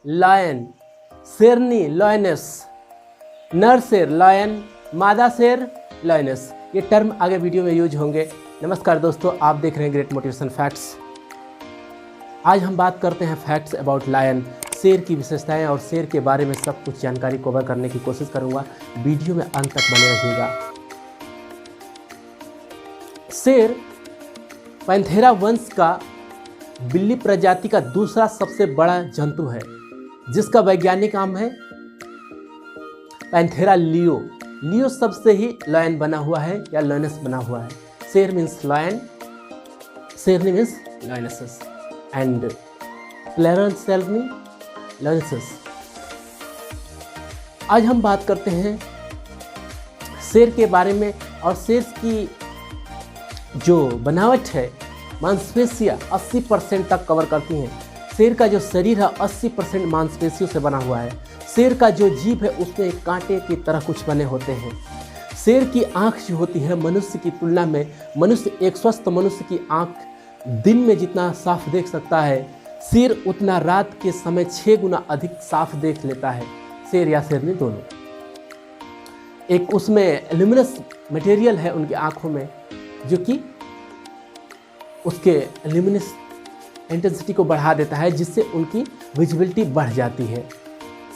Lion, शेरनी lioness, नर शेर लायन, मादा शेर लॉयनेस। ये टर्म आगे वीडियो में यूज होंगे। नमस्कार दोस्तों, आप देख रहे हैं ग्रेट मोटिवेशन फैक्ट्स। आज हम बात करते हैं फैक्ट्स अबाउट लायन, शेर की विशेषताएं और शेर के बारे में सब कुछ जानकारी कवर करने की कोशिश करूंगा। वीडियो में अंत तक बने रहिएगा। शेर पैंथेरा वंश का बिल्ली प्रजाति का दूसरा सबसे बड़ा जंतु है, जिसका वैज्ञानिक नाम है पैंथेरा लियो। लियो सबसे ही लायन बना हुआ है या लॉयनेस बना हुआ है। शेर मीन्स लायन, शेरनी मीन्स लॉयनेसेस एंड प्लूरल शेरनी लॉयनेसेस। आज हम बात करते हैं शेर के बारे में। और शेर की जो बनावट है, मांसपेशियां 80% तक कवर करती हैं। शेर का जो शरीर है 80% मांसपेशियों से बना हुआ है। शेर का जो जीभ है उसमें एक कांटे की तरह कुछ बने होते हैं। शेर की आंख जो होती है मनुष्य की तुलना में, एक स्वस्थ मनुष्य की आंख दिन में जितना साफ देख सकता है, शेर उतना रात के समय 6 गुना अधिक साफ देख लेता है। शेर या शेरनी दोनों। एक उसमें ल्यूमिनस मटेरियल है उनकी आंखों में, जो कि उसके ल्यूमिनस इंटेंसिटी को बढ़ा देता है, जिससे उनकी विजिबिलिटी बढ़ जाती है।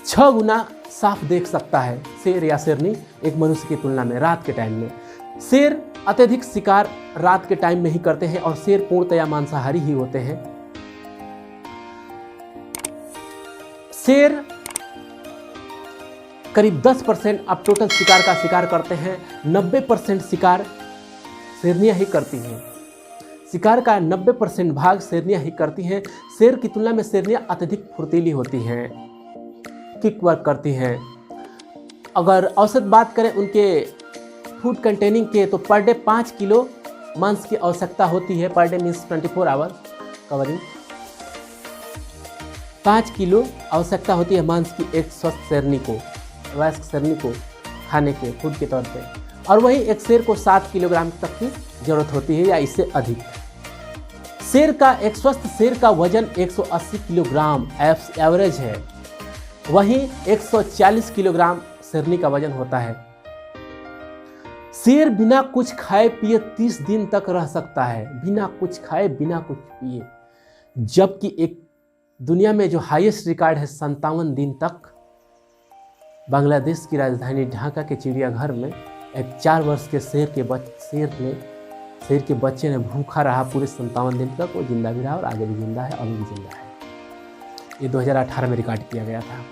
6 गुना साफ देख सकता है शेर या शेरनी एक मनुष्य की तुलना में रात के टाइम में। शेर अत्यधिक शिकार रात के टाइम में ही करते हैं और शेर पूर्णतया मांसाहारी ही होते हैं। शेर करीब 10% अब टोटल शिकार का शिकार करते हैं। 90% शिकार शेरनियां ही करती हैं। शिकार का 90% भाग शेरनियां ही करती हैं। शेर की तुलना में शेरनियां अत्यधिक फुर्तीली होती हैं, किक वर्क करती हैं। अगर औसत बात करें उनके फूड कंटेनिंग के, तो पर डे 5 किलो मांस की आवश्यकता होती है। Per day means 24 hour covering. 5 kilo आवश्यकता होती है मांस की एक स्वस्थ शेरनी को, वयस्क शेरनी को खाने के फूड के तौर पे। और वहीं एक शेर को 7 किलोग्राम तक की जरूरत होती है या इससे अधिक। एक स्वस्थ शेर का वजन 180 किलोग्राम एवरेज है। वहीं 140 किलोग्राम शेरनी का वजन होता है। शेर बिना कुछ खाए पिए 30 दिन तक रह सकता है, बिना कुछ खाए बिना कुछ पिए। जबकि एक दुनिया में जो हाईएस्ट रिकॉर्ड है 57 दिन तक, बांग्लादेश की राजधानी ढाका के चिड़ियाघर में एक 4 वर्ष के शेर के बच्चे ने भूखा रहा पूरे 57 दिन तक। वो जिंदा भी रहा और आगे भी जिंदा है, अभी भी जिंदा है। ये 2018 में रिकॉर्ड किया गया था।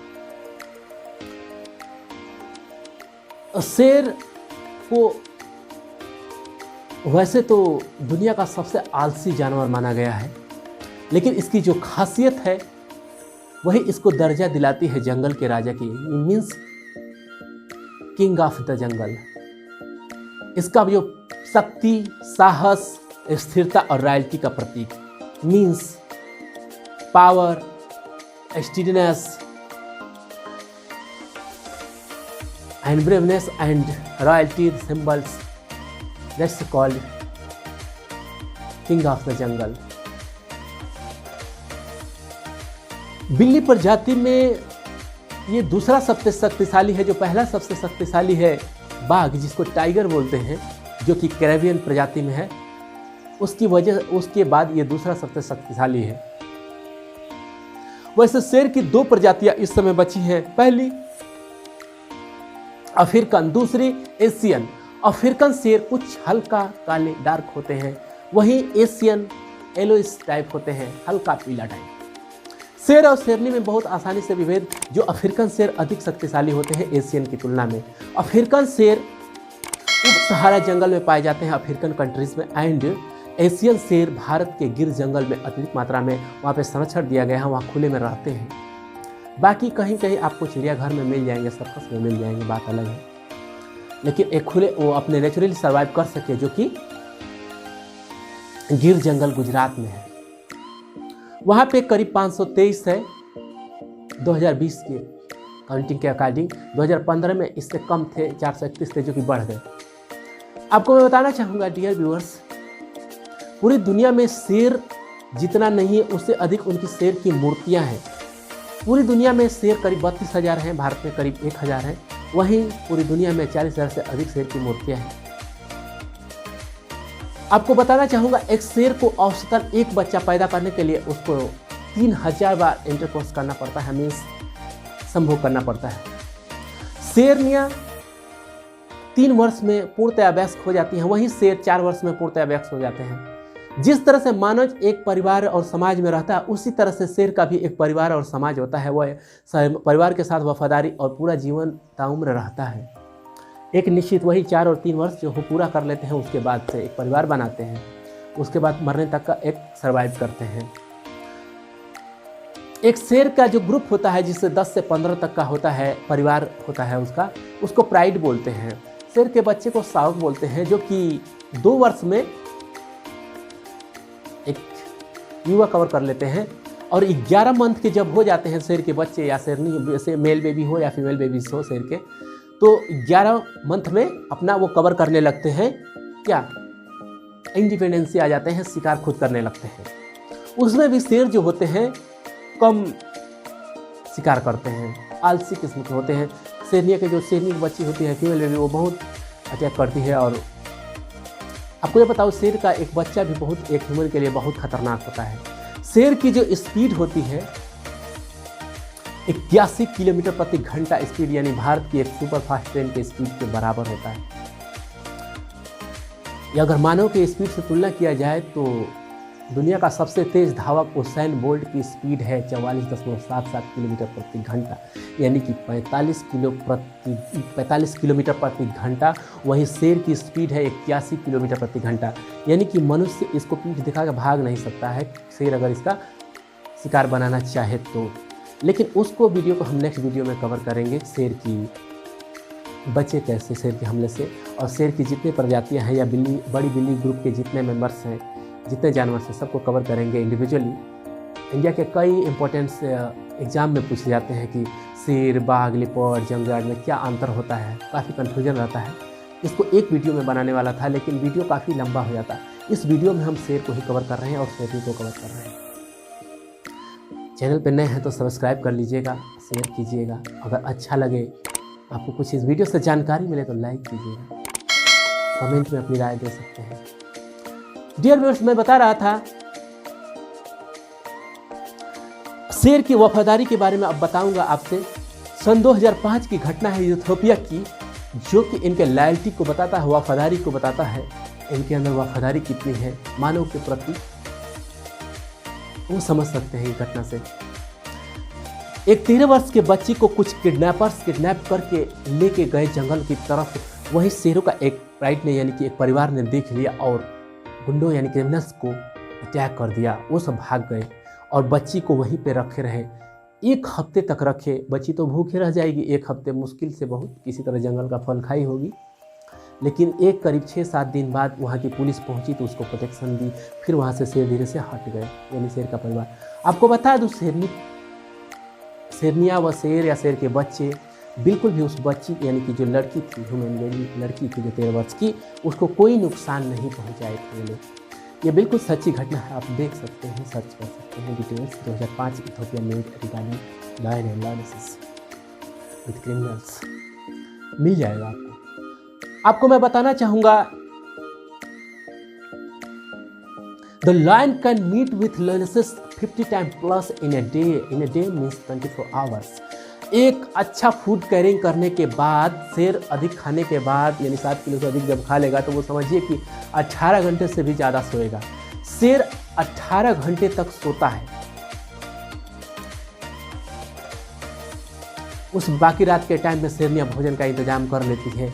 शेर को वैसे तो दुनिया का सबसे आलसी जानवर माना गया है, लेकिन इसकी जो खासियत है वही इसको दर्जा दिलाती है जंगल के राजा की। Means king of the jungle. इसका जो शक्ति, साहस, स्थिरता और रॉयल्टी का प्रतीक, means power, steadiness and braveness and royalty symbols. That's called king of the jungle. बिल्ली प्रजाति में ये दूसरा सबसे शक्तिशाली है। जो पहला सबसे शक्तिशाली है बाघ, जिसको टाइगर बोलते हैं, जो कि कैरेबियन प्रजाति में है। उसके बाद ये दूसरा सबसे शक्तिशाली है। वैसे शेर की 2 प्रजातियां इस समय बची हैं। पहली अफ्रीकन, दूसरी एशियन। अफ्रीकन शेर कुछ हल्का काले डार्क होते हैं, वहीं एशियन येलोइश टाइप होते हैं, हल्का पीला टाइप। शेर और शेरनी में बहुत आसानी से विभेद। जो अफ्रीकन शेर अधिक शक्तिशाली होते हैं एशियन की तुलना में। अफ्रीकन शेर उप सहारा जंगल में पाए जाते हैं अफ्रीकन कंट्रीज में, एंड एशियन शेर भारत के गिर जंगल में अत्यधिक मात्रा में वहाँ पे संरक्षण दिया गया है, वहाँ खुले में रहते हैं। बाकी कहीं कहीं आपको चिड़ियाघर में मिल जाएंगे, सर्कस में मिल जाएंगे, बात अलग है। लेकिन एक खुले वो अपने नेचुरली सर्वाइव कर सके, जो कि गिर जंगल गुजरात में है। वहाँ पे करीब 523 है 2020 के काउंटिंग के अकॉर्डिंग। 2015 में इससे कम थे, 431 थे, जो कि बढ़ गए। आपको मैं बताना चाहूँगा डियर व्यूअर्स, पूरी दुनिया में शेर जितना नहीं है उससे अधिक उनकी शेर की मूर्तियाँ हैं। पूरी दुनिया में शेर करीब 32,000 हैं, भारत में करीब 1,000 हैं। वहीं पूरी दुनिया में 40,000 से अधिक शेर की मूर्तियाँ हैं। आपको बताना चाहूँगा, एक शेर को औसतन एक बच्चा पैदा करने के लिए उसको 3,000 बार इंटरकोर्स करना पड़ता है, मीन्स संभोग करना पड़ता है। शेरनियाँ 3 वर्ष में पूर्णतया वयस्क हो जाती हैं, वहीं शेर 4 वर्ष में पूर्णतया वयस्क हो जाते हैं। जिस तरह से मानव एक परिवार और समाज में रहता है, उसी तरह से शेर का भी एक परिवार और समाज होता है। वह परिवार के साथ वफादारी और पूरा जीवन ताउम्र रहता है। एक निश्चित वही 4 और 3 वर्ष जो पूरा कर लेते हैं, उसके बाद से एक परिवार बनाते हैं, उसके बाद मरने तक का एक सर्वाइव करते हैं। एक शेर का जो ग्रुप होता है, जिससे 10 से 15 तक का होता है, परिवार होता है उसका, उसको प्राइड बोलते हैं। शेर के बच्चे को साउक बोलते हैं, जो कि 2 वर्ष में एक युवा कवर कर लेते हैं। और 11 मंथ के जब हो जाते हैं शेर के बच्चे या शेरनी, जैसे मेल बेबी हो या फीमेल बेबीज हो शेर के, तो 11 मंथ में अपना वो कवर करने लगते हैं, क्या इंडिपेंडेंसी आ जाते हैं, शिकार खुद करने लगते हैं। उसमें भी शेर जो होते हैं कम शिकार करते हैं, आलसी किस्म के होते हैं। शेरनिया के जो शेरनी की बच्ची होती है फीमेल बेबी, वो बहुत अटैक करती है। और आपको ये बताओ, शेर का एक बच्चा भी बहुत एक ह्यूमन के लिए बहुत खतरनाक होता है। शेर की जो स्पीड होती है 81 किलोमीटर प्रति घंटा स्पीड, यानी भारत की एक सुपर फास्ट ट्रेन के स्पीड के बराबर होता है। या अगर मानव के स्पीड से तुलना किया जाए तो दुनिया का सबसे तेज धावक उसैन बोल्ट की स्पीड है 44.77 किलोमीटर प्रति घंटा, यानी कि 45 किलोमीटर प्रति घंटा। वहीं शेर की स्पीड है 81 किलोमीटर प्रति घंटा, यानी कि मनुष्य इसको पीठ दिखा के भाग नहीं सकता है, शेर अगर इसका शिकार बनाना चाहे तो। लेकिन उसको वीडियो को हम नेक्स्ट वीडियो में कवर करेंगे, शेर की बचे कैसे शेर के हमले से, और शेर की जितने प्रजातियां हैं या बिल्ली, बड़ी बिल्ली ग्रुप के जितने मेंबर्स हैं, जितने जानवर हैं, सबको कवर करेंगे इंडिविजुअली। इंडिया के कई इंपॉर्टेंट्स एग्जाम में पूछे जाते हैं कि शेर, बाघ, लिपर्ड, जंगल में क्या अंतर होता है, काफ़ी कन्फ्यूजन रहता है। इसको एक वीडियो में बनाने वाला था, लेकिन वीडियो काफ़ी लंबा हो जाता है। इस वीडियो में हम शेर को ही कवर कर रहे हैं और शेरनी को कवर कर रहे हैं। चैनल पर नए हैं तो सब्सक्राइब कर लीजिएगा, शेयर कीजिएगा। अगर अच्छा लगे, आपको कुछ इस वीडियो से जानकारी मिले तो लाइक कीजिएगा, कमेंट में अपनी राय दे सकते हैं। डियर व्यूअर्स, मैं बता रहा था शेर की वफादारी के बारे में। अब बताऊंगा आपसे। सन 2005 की घटना है इथियोपिया की, जो कि इनके लॉयल्टी को बताता है, वफादारी को बताता है। इनके अंदर वफादारी कितनी है मानव के प्रति, वो समझ सकते हैं इस घटना से। एक 13 वर्ष के बच्ची को कुछ किडनैपर्स किडनैप करके लेके गए जंगल की तरफ। वही शेरों का एक प्राइड ने, यानी कि एक परिवार ने देख लिया और गुंडों यानी क्रिमिनल्स को अटैक कर दिया। वो सब भाग गए और बच्ची को वहीं पे रखे रहे। 1 हफ्ते तक रखे। बच्ची तो भूखे रह जाएगी 1 हफ्ते, मुश्किल से बहुत किसी तरह जंगल का फल खाई होगी। लेकिन एक करीब 6-7 दिन बाद वहाँ की पुलिस पहुँची तो उसको प्रोटेक्शन दी। फिर वहाँ से शेर धीरे से हट गए, यानी शेर का परिवार। आपको बता दूँ, शेरनिया व शेर या शेर के बच्चे बिल्कुल भी उस बच्ची यानी कि जो लड़की थी, ह्यूमन बेबी लड़की थी जो 13 वर्ष की, उसको कोई नुकसान नहीं पहुंचाए थे। ये बिल्कुल सच्ची घटना है, आप देख सकते हैं, सर्च कर सकते हैं details. 2005 Ethiopia made regarding law and lawlessness with criminals, मिल जाएगा आपको। आपको मैं बताना चाहूँगा, the lion can meet with lawlessness 50 time plus in a day means 24 hours. एक अच्छा फूड कैरिंग करने के बाद, शेर अधिक खाने के बाद, यानी 7 किलो से अधिक जब खा लेगा तो वो समझिए कि 18 घंटे से भी ज़्यादा सोएगा। शेर 18 घंटे तक सोता है। उस बाकी रात के टाइम में शेरनियाँ भोजन का इंतजाम कर लेती है।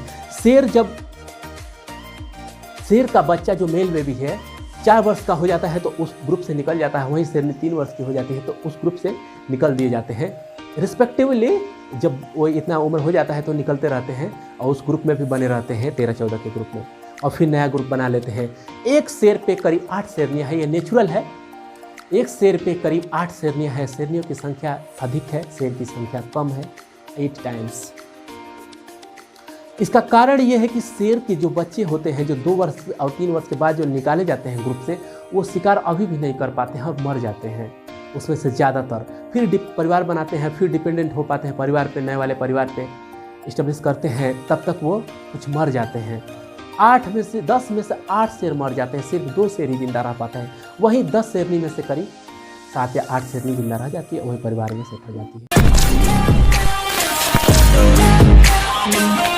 शेर का बच्चा जो मेल बेबी है 4 वर्ष का हो जाता है तो उस ग्रुप से निकल जाता है। वहीं शेरनी 3 वर्ष की हो जाती है तो उस ग्रुप से निकल दिए जाते हैं रिस्पेक्टिवली। जब वो इतना उम्र हो जाता है तो निकलते रहते हैं और उस ग्रुप में भी बने रहते हैं 13-14 के ग्रुप में, और फिर नया ग्रुप बना लेते हैं। एक शेर पे करीब 8 शेरनियाँ हैं, ये नेचुरल है। एक शेर पे करीब 8 शेरनियाँ हैं। शेरनियों की संख्या अधिक है, शेर की संख्या कम है, 8 टाइम्स। इसका कारण ये है कि शेर के जो बच्चे होते हैं, जो 2 वर्ष और 3 वर्ष के बाद जो निकाले जाते हैं ग्रुप से, वो शिकार अभी भी नहीं कर पाते हैं और मर जाते हैं। उसमें से ज़्यादातर फिर परिवार बनाते हैं, फिर डिपेंडेंट हो पाते हैं परिवार पे, नए वाले परिवार पे इस्टेब्लिश करते हैं, तब तक वो कुछ मर जाते हैं। 10 में से 8 शेर मर जाते हैं, सिर्फ 2 शेर ही जिंदा रह पाते हैं। वहीं 10 शेरनी में से करीब 7 या 8 शेरनी जिंदा रह जाती है, वही परिवार में सेट हो जाती है।